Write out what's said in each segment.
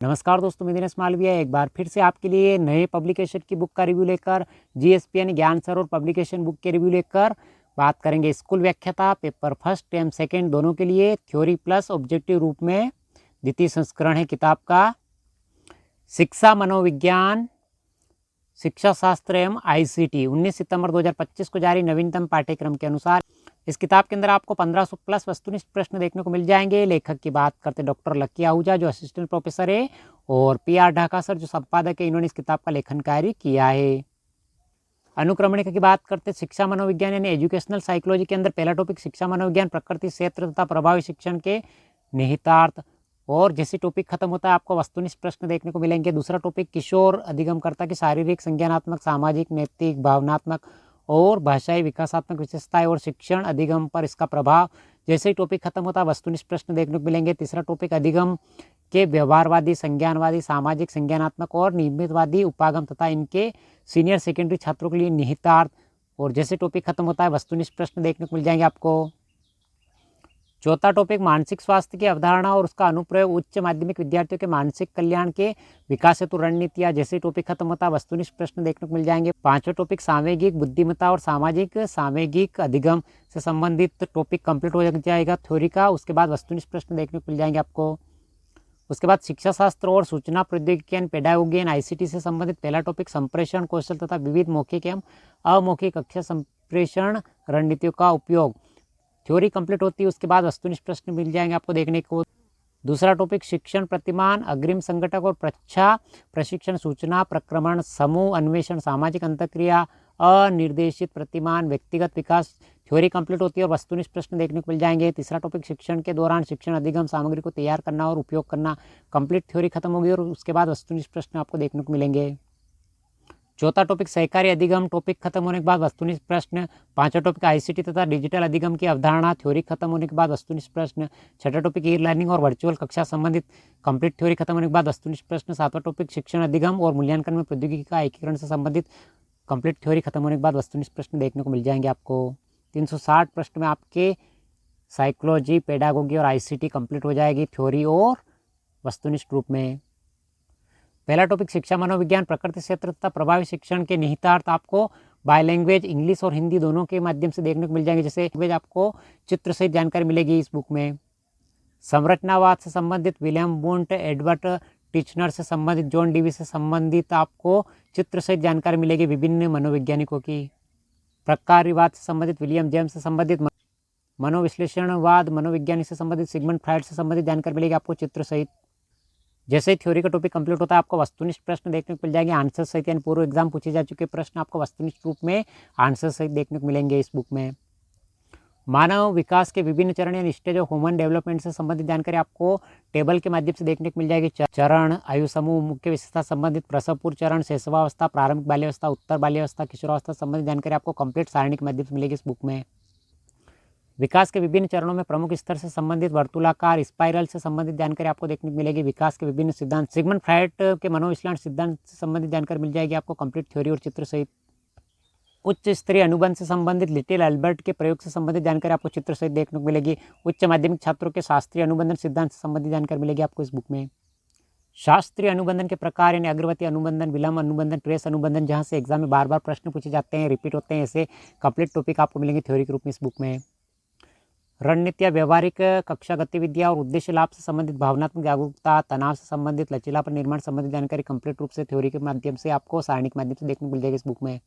नमस्कार दोस्तों, मैं दिनेश मालविया एक बार फिर से आपके लिए नए पब्लिकेशन की बुक का रिव्यू लेकर जीएसपी यानी ज्ञान सरोवर पब्लिकेशन बुक के रिव्यू लेकर बात करेंगे। स्कूल व्याख्याता पेपर फर्स्ट एवं सेकंड दोनों के लिए थ्योरी प्लस ऑब्जेक्टिव रूप में द्वितीय संस्करण है किताब का। शिक्षा मनोविज्ञान शिक्षा शास्त्र एवं आईसीटी 19 सितंबर 2025 को जारी नवीनतम पाठ्यक्रम के अनुसार इस किताब के अंदर आपको 1500 प्लस वस्तुनिष्ठ प्रश्न देखने को मिल जाएंगे। लेखक की बात करते डॉक्टर लकी आहूजा जो असिस्टेंट प्रोफेसर है, और पीआर ढाका सर जो संपादक है, इन्होंने इस किताब का लेखन कार्य किया है। अनुक्रमणिका की बात करते शिक्षा मनोविज्ञान यानी एजुकेशनल साइकोलॉजी के अंदर पहला टॉपिक शिक्षा मनोविज्ञान प्रकृति क्षेत्र तथा प्रभावी शिक्षण के निहितार्थ, और जैसे टॉपिक खत्म होता है आपको वस्तुनिष्ठ प्रश्न देखने को मिलेंगे। दूसरा टॉपिक किशोर अधिगमकर्ता की शारीरिक, संज्ञानात्मक, सामाजिक, नैतिक, भावनात्मक और भाषाई विकासात्मक विशेषताएं और शिक्षण अधिगम पर इसका प्रभाव। जैसे ही टॉपिक खत्म होता है वस्तुनिष्ठ प्रश्न देखने को मिलेंगे। तीसरा टॉपिक अधिगम के व्यवहारवादी, संज्ञानवादी, सामाजिक, संज्ञानात्मक और नियमितवादी उपागम तथा इनके सीनियर सेकेंडरी छात्रों के लिए निहितार्थ, और जैसे टॉपिक खत्म होता है वस्तुनिष्ठ प्रश्न देखने को मिल जाएंगे आपको। चौथा टॉपिक मानसिक स्वास्थ्य की अवधारणा और उसका अनुप्रयोग उच्च माध्यमिक विद्यार्थियों के मानसिक कल्याण के विकास हेतु रणनीतियाँ। जैसे टॉपिक खत्म होता है वस्तुनिष्ठ प्रश्न देखने को मिल जाएंगे। पांचवा टॉपिक सामयिक बुद्धिमत्ता और सामाजिक सामयिक अधिगम से संबंधित टॉपिक कंप्लीट हो जाएगा थ्योरी का। उसके बाद वस्तुनिष्ठ प्रश्न देखने को मिल जाएंगे आपको। उसके बाद शिक्षा शास्त्र और सूचना प्रौद्योगिकी एंड पेडागोगी एंड आईसीटी से संबंधित पहला टॉपिक संप्रेषण कौशल तथा विविध मौखिक एवं अमौखिक कक्षा संप्रेषण रणनीतियों का उपयोग थ्योरी कंप्लीट होती है। उसके बाद वस्तुनिष्ठ प्रश्न मिल जाएंगे आपको देखने को। दूसरा टॉपिक शिक्षण प्रतिमान, अग्रिम संगठक और प्रच्छा प्रशिक्षण, सूचना प्रक्रमण, समूह अन्वेषण, सामाजिक अंतःक्रिया, अनिर्देशित प्रतिमान, व्यक्तिगत विकास थ्योरी कंप्लीट होती है और वस्तुनिष्ठ प्रश्न देखने को मिल जाएंगे। तीसरा टॉपिक शिक्षण के दौरान शिक्षण अधिगम सामग्री को तैयार करना और उपयोग करना, कंप्लीट थ्योरी खत्म होगी और उसके बाद वस्तुनिष्ठ प्रश्न आपको देखने को मिलेंगे। चौथा टॉपिक सहकारी अधिगम टॉपिक खत्म होने के बाद वस्तुनिष्ठ प्रश्न। पांचवा टॉपिक आईसीटी तथा डिजिटल अधिगम की अवधारणा थ्योरी खत्म होने के बाद वस्तुनिष्ठ प्रश्न। छठा टॉपिक ई लर्निंग और वर्चुअल कक्षा संबंधित कंप्लीट थ्योरी खत्म होने के बाद वस्तुनिष्ठ प्रश्न। सातवां टॉपिक शिक्षण अधिगम और मूल्यांकन में प्रौद्योगिकी का एकीकरण से संबंधित कंप्लीट थ्योरी खत्म होने के बाद वस्तुनिष्ठ प्रश्न देखने को मिल जाएंगे आपको। 360 प्रश्न में आपके साइकोलॉजी, पेडागोगी और आईसीटी कंप्लीट हो जाएगी थ्योरी और वस्तुनिष्ठ रूप में। पहला टॉपिक शिक्षा मनोविज्ञान प्रकृति क्षेत्र तथा प्रभावी शिक्षण के निहितार्थ आपको बाय लैंग्वेज इंग्लिश और हिंदी दोनों के माध्यम से देखने को मिल जाएंगे। जैसे लैंग्वेज आपको चित्र सहित जानकारी मिलेगी इस बुक में। संरचनावाद से संबंधित विलियम वुंट, एडवर्ड टिचनर से संबंधित, जॉन डीवी से संबंधित आपको चित्र सहित जानकारी मिलेगी विभिन्न मनोवैज्ञानिकों की। प्रकारवाद से संबंधित विलियम जेम्स से संबंधित, मनोविश्लेषणवाद मनोविज्ञानी से संबंधित सिगमंड फ्राइड से संबंधित जानकारी मिलेगी आपको चित्र सहित। जैसे ही थ्योरी का टॉपिक कंप्लीट होता है आपको वस्तुनिष्ठ प्रश्न देखने को मिल जाएंगे आंसर सहित, यानी पूर्व एग्जाम पूछे जा चुके प्रश्न आपको वस्तुनिष्ठ रूप में आंसर सहित देखने को मिलेंगे इस बुक में। मानव विकास के विभिन्न चरण यानी स्टेज ऑफ ह्यूमन डेवलपमेंट से संबंधित जानकारी आपको टेबल के माध्यम से देखने को मिल जाएगी। चरण, आयु समूह, मुख्य विशेषता संबंधित, प्रसव पूर्व चरण, शैशवावस्था, प्रारंभिक बाल्यावस्था, उत्तर बाल्यावस्था, किशोरावस्था संबंधित जानकारी आपको कंप्लीट सारणी के माध्यम से मिलेगी इस बुक में। विकास के विभिन्न चरणों में प्रमुख स्तर से संबंधित वर्तुलाकार स्पाइरल से संबंधित जानकारी आपको देखने को मिलेगी। विकास के विभिन्न सिद्धांत, सिगमंड फ्राइड के मनोविश्लेषण सिद्धांत से संबंधित जानकारी मिल जाएगी आपको कंप्लीट थ्योरी और चित्र सहित। उच्च स्तरीय अनुबंध से संबंधित लिटिल अल्बर्ट के प्रयोग से संबंधित जानकारी आपको चित्र सहित देखने को मिलेगी। उच्च माध्यमिक छात्रों के शास्त्रीय अनुबंधन सिद्धांत से संबंधित जानकारी मिलेगी आपको इस बुक में। शास्त्रीय अनुबंधन के प्रकार यानी अग्रवर्ती अनुबंधन, विलंब अनुबंधन, ट्रेस अनुबंधन, जहाँ से एग्जाम में बार बार प्रश्न पूछे जाते हैं, रिपीट होते हैं, ऐसे कंप्लीट टॉपिक आपको मिलेंगे थ्योरी के रूप में इस बुक में। रणनीतियाँ, व्यवहारिक कक्षा गतिविधियाँ और उद्देश्य लाभ से संबंधित, भावनात्मक जागरूकता, तनाव से संबंधित, लचीलापन निर्माण संबंधित जानकारी कंप्लीट रूप से थ्योरी के माध्यम से आपको सारणी के माध्यम से देखने को मिल जाएगी इस बुक में।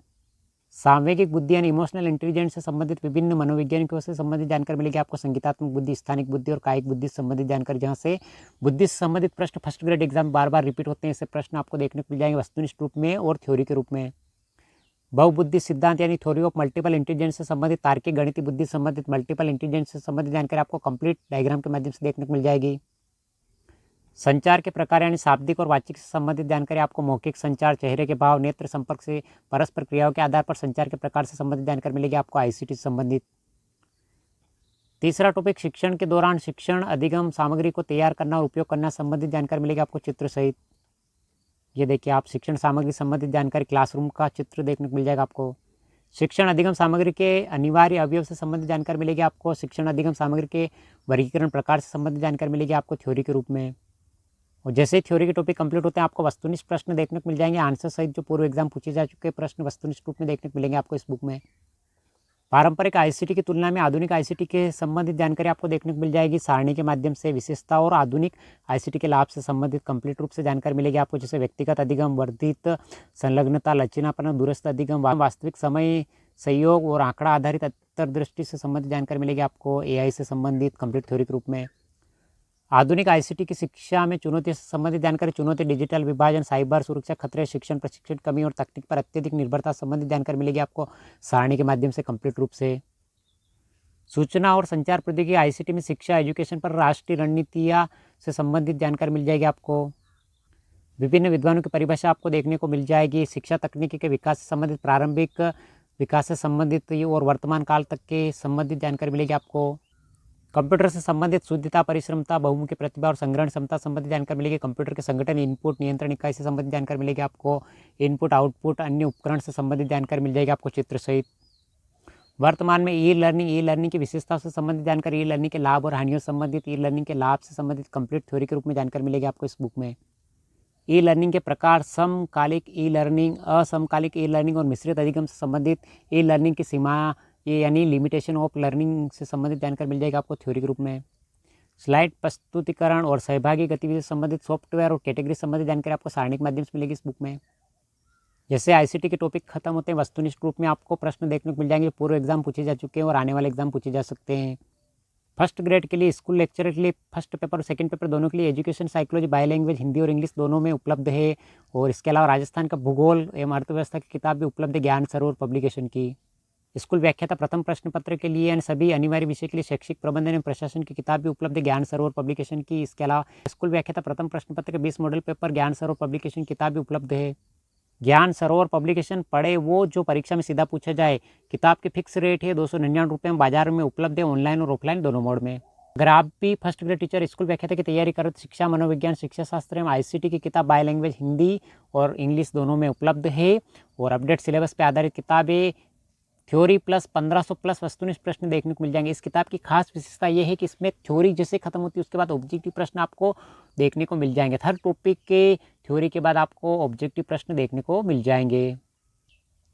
सामवेगिक बुद्धि यानी इमोशनल इंटेलिजेंस से संबंधित विभिन्न मनोवैज्ञानिकों से संबंधित जानकारी मिलेगी आपको। संगीतात्मक बुद्धि, स्थानिक बुद्धि और कायिक बुद्धि से संबंधित जानकारी, जहाँ से बुद्धि से संबंधित प्रश्न फर्स्ट ग्रेड एग्जाम बार बार रिपीट होते हैं, ऐसे प्रश्न आपको देखने को मिल जाएंगे वस्तुनिष्ठ रूप में और थ्योरी के रूप में। बहुबुद्धि सिद्धांत यानी थ्योरी ऑफ मल्टीपल इंटेलिजेंस से संबंधित, तार्किक गणितीय बुद्धि संबंधित, मल्टीपल इंटेलिजेंस से संबंधित जानकारी आपको कंप्लीट डायग्राम के माध्यम से देखने को मिल जाएगी। संचार के प्रकार यानी शाब्दिक और वाचिक से संबंधित जानकारी आपको मौखिक संचार, चेहरे के भाव, नेत्र संपर्क से परस्पर क्रियाओं के आधार पर संचार के प्रकार से संबंधित जानकारी मिलेगी आपको आईसीटी से संबंधित। तीसरा टॉपिक शिक्षण के दौरान शिक्षण अधिगम सामग्री को तैयार करना और उपयोग करना संबंधित जानकारी मिलेगी आपको चित्र सहित। ये देखिए आप शिक्षण सामग्री संबंधित जानकारी क्लासरूम का चित्र देखने को मिल जाएगा आपको। शिक्षण अधिगम सामग्री के अनिवार्य अवयव से संबंधित जानकारी मिलेगी आपको। शिक्षण अधिगम सामग्री के वर्गीकरण प्रकार से संबंधित जानकारी मिलेगी आपको थ्योरी के रूप में। और जैसे ही थ्योरी के टॉपिक कंप्लीट होते हैं आपको वस्तुनिष्ठ प्रश्न देखने को मिल जाएंगे, आंसर सहित जो पूर्व एग्जाम पूछे जा चुके प्रश्न वस्तुनिष्ठ रूप में देखने को मिलेंगे आपको इस बुक में। पारंपरिक आईसीटी की तुलना में आधुनिक आईसीटी के संबंधित जानकारी आपको देखने को मिल जाएगी, सारणी के माध्यम से विशेषता और आधुनिक आईसीटी के लाभ से संबंधित कंप्लीट रूप से जानकारी मिलेगी आपको, जैसे व्यक्तिगत अधिगम, वर्धित संलग्नता, लचीलापन, दूरस्थ अधिगम, वास्तविक समय सहयोग और आंकड़ा आधारित अंतर्दृष्टि से संबंधित जानकारी मिलेगी आपको एआई से संबंधित कंप्लीट थ्योरी के रूप में। आधुनिक आईसीटी की शिक्षा में चुनौती से संबंधित जानकारी, चुनौती डिजिटल विभाजन, साइबर सुरक्षा खतरे, शिक्षण प्रशिक्षण कमी और तकनीक पर अत्यधिक निर्भरता संबंधित जानकारी मिलेगी आपको सारणी के माध्यम से कंप्लीट रूप से। सूचना और संचार प्रौद्योगिकी आईसीटी में शिक्षा एजुकेशन पर राष्ट्रीय रणनीतियाँ से संबंधित जानकारी मिल जाएगी आपको। विभिन्न विद्वानों की परिभाषा आपको देखने को मिल जाएगी, शिक्षा तकनीकी के विकास से संबंधित, प्रारंभिक विकास से संबंधित और वर्तमान काल तक के संबंधित जानकारी मिलेगी आपको। कंप्यूटर से संबंधित शुद्धता, परिश्रमता, बहुमुखी प्रतिभा और संग्रहण क्षमता संबंधित जानकारी मिलेगी। कंप्यूटर के संगठन, इनपुट, नियंत्रण इकाई से संबंधित जानकारी मिलेगी आपको। इनपुट, आउटपुट, अन्य उपकरण से संबंधित जानकारी मिल जाएगी आपको चित्र सहित। वर्तमान में ई लर्निंग की विशेषताओं से संबंधित जानकारी, ई लर्निंग के लाभ और हानियों से संबंधित, ई लर्निंग के लाभ से संबंधित कंप्लीट थ्योरी के रूप में जानकारी मिलेगी आपको इस बुक में। ई लर्निंग के प्रकार, समकालिक ई लर्निंग, असमकालिक ई लर्निंग और मिश्रित अधिगम से संबंधित, ई लर्निंग की सीमा ये यानी लिमिटेशन ऑफ लर्निंग से संबंधित जानकारी मिल जाएगी आपको थ्योरी के रूप में। स्लाइड प्रस्तुतिकरण और सहभागी गतिविधि से संबंधित सॉफ्टवेयर और कैटेगरी संबंधित जानकारी आपको सारणी के माध्यम से मिलेगी इस बुक में। जैसे आईसीटी के टॉपिक खत्म होते हैं वस्तुनिष्ठ रूप में आपको प्रश्न देखने को मिल जाएंगे, पूर्व एग्जाम पूछे जा चुके हैं और आने वाले एग्जाम पूछे जा सकते हैं। फर्स्ट ग्रेड के लिए, स्कूल लेक्चर के लिए फर्स्ट पेपर और सेकंड पेपर दोनों के लिए education psychology by language Hindi और इंग्लिश दोनों में उपलब्ध है। और इसके अलावा राजस्थान का भूगोल एवं अर्थव्यवस्था की किताब भी उपलब्ध है ज्ञान सरोवर पब्लिकेशन की। स्कूल व्याख्याता प्रथम प्रश्न पत्र के लिए सभी अनिवार्य विषय के लिए शैक्षिक प्रबंधन एवं प्रशासन की किताब भी उपलब्ध है ज्ञान सरोवर पब्लिकेशन की। इसके अलावा स्कूल व्याख्याता प्रथम प्रश्न पत्र के 20 मॉडल पेपर ज्ञान सरोवर पब्लिकेशन की किताब भी उपलब्ध है। ज्ञान सरोवर पब्लिकेशन पढ़े वो जो परीक्षा में सीधा पूछा जाए। किताब की फिक्स रेट है 299 रुपये में बाजार में उपलब्ध है, ऑनलाइन और ऑफलाइन दोनों मोड में। अगर आप भी फर्स्ट ग्रेड टीचर स्कूल व्याख्याता की तैयारी करें तो शिक्षा, मनोविज्ञान, शिक्षा शास्त्र एवं आईसीटी की किताब बाय लैंग्वेज हिंदी और इंग्लिश दोनों में उपलब्ध है। और अपडेट सिलेबस पर आधारित किताबें थ्योरी प्लस 1500 प्लस वस्तुनिष्ठ प्रश्न देखने को मिल जाएंगे। इस किताब की खास विशेषता यह है कि इसमें थ्योरी जैसे खत्म होती है उसके बाद ऑब्जेक्टिव प्रश्न आपको देखने को मिल जाएंगे। हर टॉपिक के थ्योरी के बाद आपको ऑब्जेक्टिव प्रश्न देखने को मिल जाएंगे।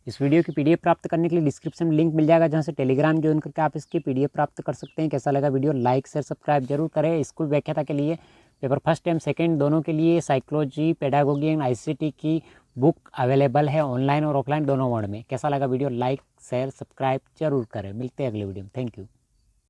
इस वीडियो की पीडीएफ प्राप्त करने के लिए डिस्क्रिप्शन में लिंक मिल जाएगा जहां से टेलीग्राम ज्वाइन करके आप इसकी पीडीएफ प्राप्त कर सकते हैं। कैसा लगा वीडियो लाइक शेयर सब्सक्राइब जरूर करें। स्कूल व्याख्याता के लिए पेपर फर्स्ट एवं सेकंड दोनों के लिए साइकोलॉजी, पेडागोगी एंड आईसीटी की बुक अवेलेबल है ऑनलाइन और ऑफलाइन दोनों मोड में। कैसा लगा वीडियो लाइक शेयर सब्सक्राइब जरूर करें। मिलते हैं अगले वीडियो में। Thank you.